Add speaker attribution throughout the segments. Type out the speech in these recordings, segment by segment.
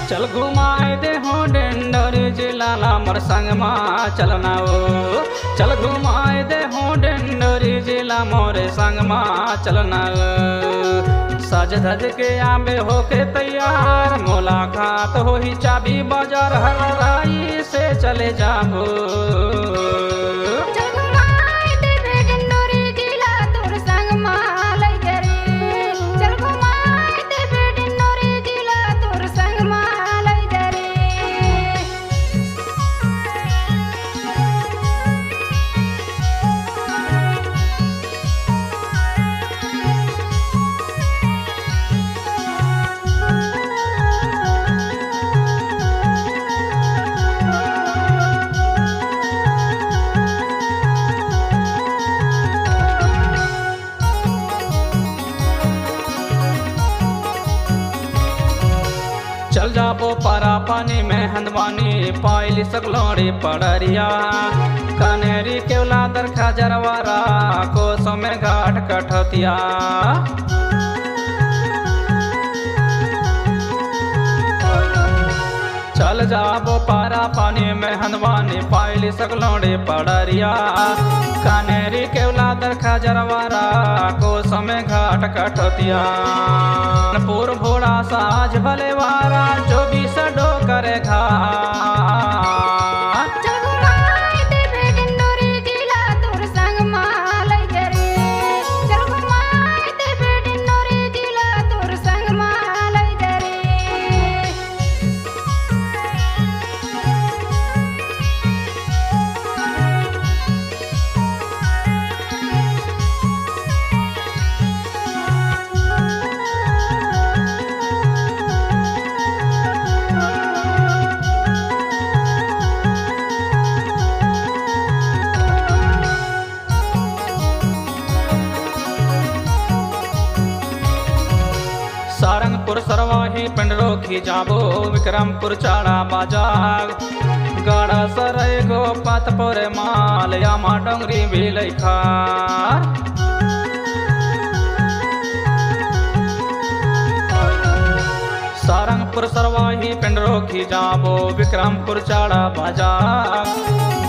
Speaker 1: चल घुमाए दे हो डेंडोरी जिला मोर संग मा चलना ओ। चल घुमाए दे हो डेंडोरी जिला मोरे संग मा चलना ओ। सज धज के आंबे होके तैयार मुलाकात हो ही चाबी बाजार हराई से चले जाबो। चल जाबो पारा पानी में हंदवानी पाइली सकलोड़ी पड़रिया कनेरी केवला दरखा जरवारा कोसों में घाट कठतिया। चल जाबो पारा पानी में हंदवानी पाइली सकलोड़ी पड़रिया कनेरी केवला दरखा जरवारा कोसों में घाट कठतिया। पूर भोड़ा साज भले वारा जो भी सडो करे घा। सारंगपुर सरवाही पिंडरोखी जाबो विक्रमपुर चाड़ा बाजार गाड़ा सराय गो पातपुर माल यामा डोंगरी भी लैखार। सारंगपुर सरवाही पिंडरोखी जाबो विक्रमपुर चाड़ा बाजार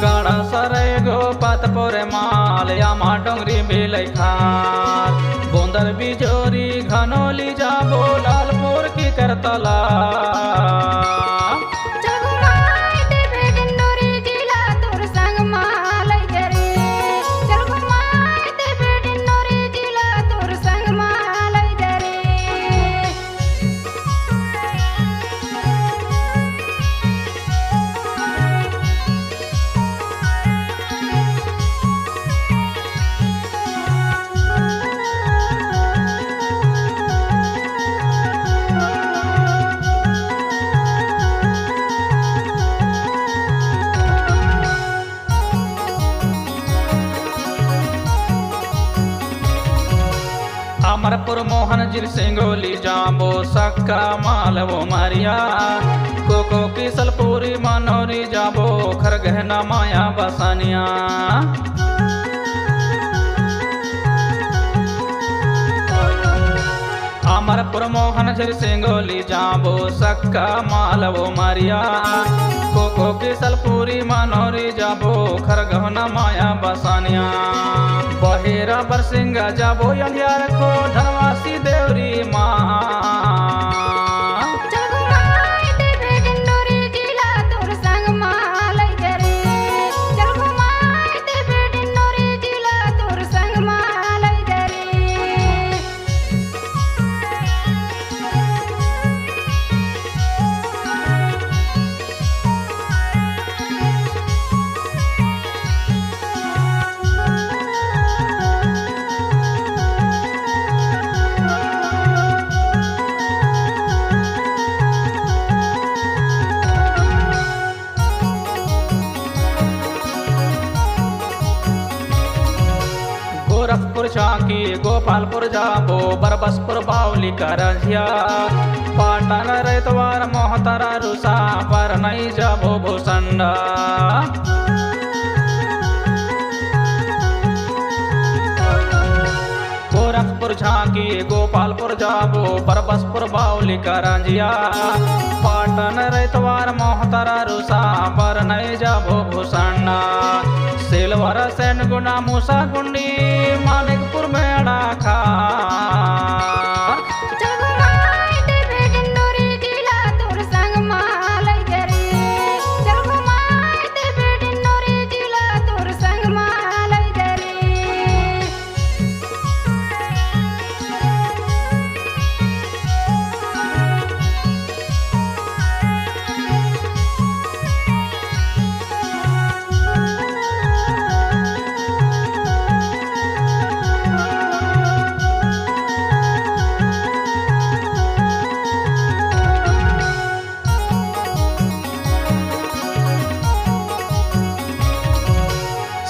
Speaker 1: गाड़ा सराय गो पातपुर माल यामा डोंगरी भी लैखार। बोंदर बिजोरी घनोली जाबो लालपुर की करतला। अमरपुर मोहन जिर सिंगोली जाबो सक्का माल वो मारिया कोको की सलपुरी मनोरी जाबो खर गहना माया बसानिया। अमरपुर मोहन झिर सिंगोली जाबो सक्का माल वो मारिया कोको की सलपुरी मनोरी जाबो खर गहना माया बसानिया। बहेरा बरसिंगा जाबो यलियार को धनवासी देवरी माँ। गोरखपुर झांकी गोपालपुर जाबो बरबसपुर बावली करझिया पाटन रैतवार मोहतरा रुसा पर नहीं जाबो भूसंडा। गोरखपुर झांकी गोपालपुर जाबो बरबसपुर बावली करझिया पाट पाटन रैतवार मोहतरा रुसा बर नहीं जाबो भूषणा सिलवर सेन गुना मूसा गुंडी मानिकपुर में अड़ा खा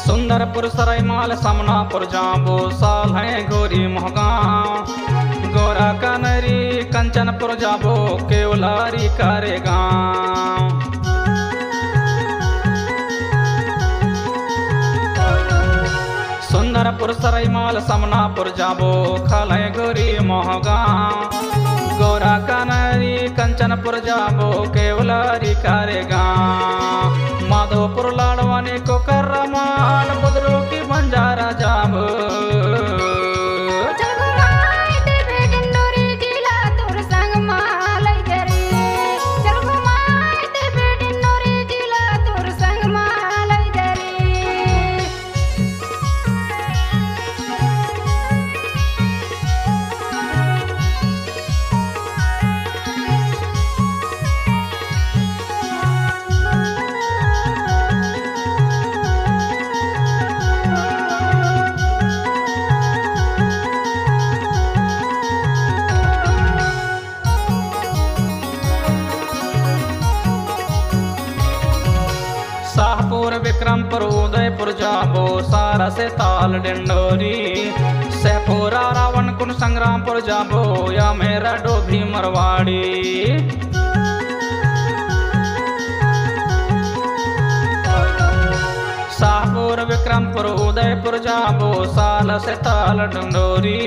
Speaker 1: सुंदरपुर सरायमाल समनापुर जाबो साल है गोरी मोहगांव गोरा कनरी कंचनपुर जाबो केवलारी करे गाँव सुंदरपुर सरायमाल समनापुर जाबो खाल है गोरी मोहगांव गोरा कनरी कंचनपुर जाबो केवलारी करे गाँव माधोपुर लाड़वानी को करमान बुदरू की बंजारा जाब शाहपुर विक्रमपुर उदयपुर जाबो सारा से ताल डिंडोरी सहपुरा रावण कुंड संग्रामपुर जाबो या मेरा डोभी मरवाड़ी शाहपुर विक्रमपुर उदयपुर जाबो साल से ताल डिंडोरी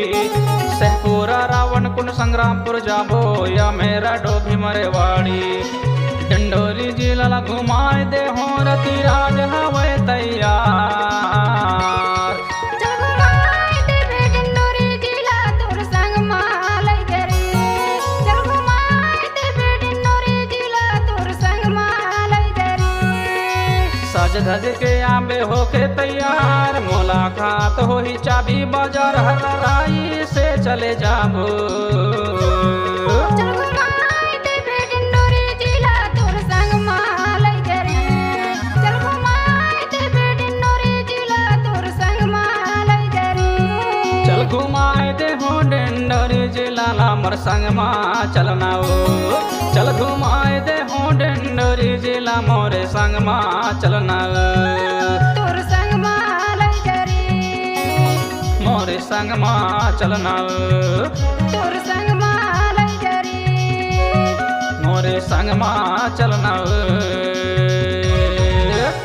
Speaker 1: सहपुरा रावण कुंड संग्रामपुर जाबो या मेरा डोभी मरवाड़ी डिंडोरी जिला घुमाए दे हो रति राज हवे तैयार सज धज के आंबे होके तैयार मुलाकात हो ही चाबी बाजार हर राई से चले जाबो घुमाए दे हो डेंडोरी जिला लामर संग माँ चलना ओ चल घुमाए दे हो डेंडोरी जिला मोरे संग माँ चलना
Speaker 2: तोर संग माँ लई जरी
Speaker 1: मोरे संग माँ चलना
Speaker 2: तोर संग माँ लई जरी
Speaker 1: मोरे संग माँ चलना